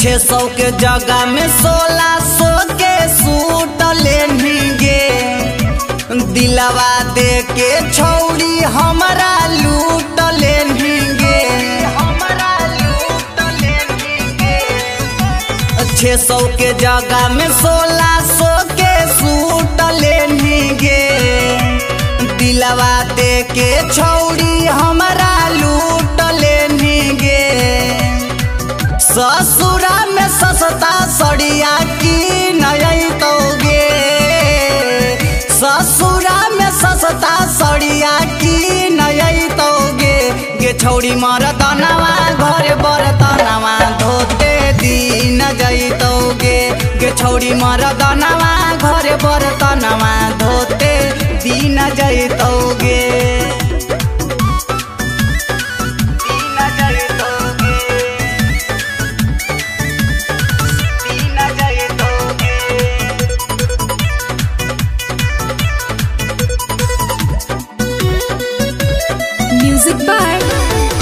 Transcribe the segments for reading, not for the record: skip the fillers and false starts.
600 के जगह में 1600 के सूट लेंगे। दिलवा दे के छौड़ी हमारा लूट लेंगे। 600 के जगह में 1600 के सूट लेंगे। दिलवा दे के छौड़ी हमारा लूट लेंगे। ससुरा में सस्ता सड़िया की नहीं तोगे। ससुरा में सस्ता सड़िया की नहीं तोगे। गे छौड़ी मरदनवा घर बरतनवा धोते दिन जैतोगे। गे छौड़ी मरदनवा घर बरतनवा धोते दिन जैतोगे। Music by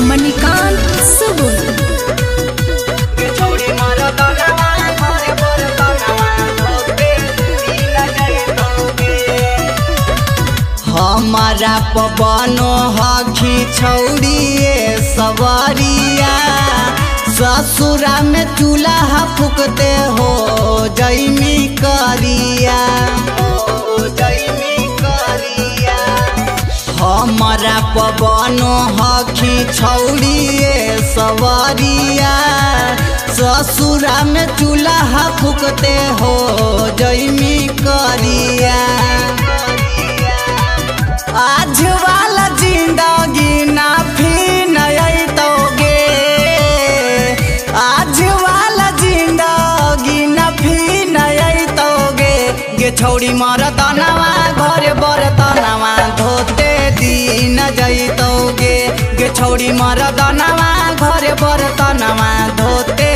Manikant Subul. हमारा पवनो हखी छौड़िए सवारिया। ससुरा में चूल्हा फूकते हो जैमी करिया। हमारा पवनो हखी छौड़िए सवारिया। ससुरा में चूल्हा फूकते हो जैमी करिया। आज वाला जिंदगी ना फिर नहीं तोगे। आज वाला जिंदगी ना फिर नहीं तोगे। गे छौड़ी मरदनवा घर बरतनवा धोते दिन जैतोगे। गे छौड़ी मरदनवा घर बरतनवा धोते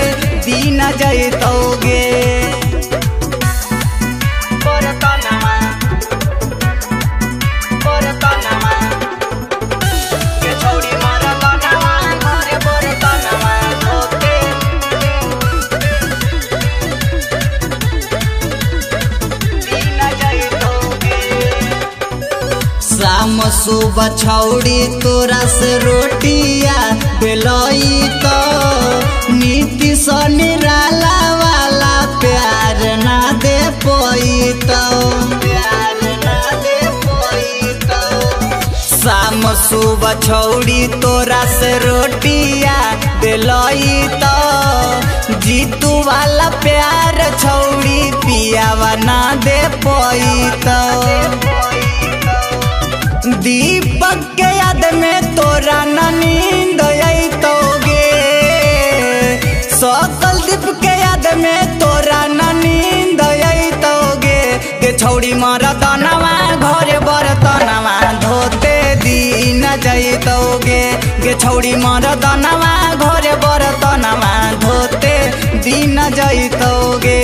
दिन जैतोगे। शाम सुबह छौड़ी तोरा से रोटिया बेलई तो नीति स निराला वाला प्यार ना दे पोई तो। शाम सुबह छौड़ी तोरा से रोटिया बेलई तो जीतू वाला प्यार छौड़ी पियावा ना दे पोई तो। दीपक के याद में तोरा न नींद अइतोगे। सकल दीप के याद में तोरा न नींद अइतोगे। गे छौड़ी मरदनवा घर बरतनवा धोते दिन जैतोगे। गे छौड़ी मरदनवा घर बरतनवा धोते दिन जैतोगे।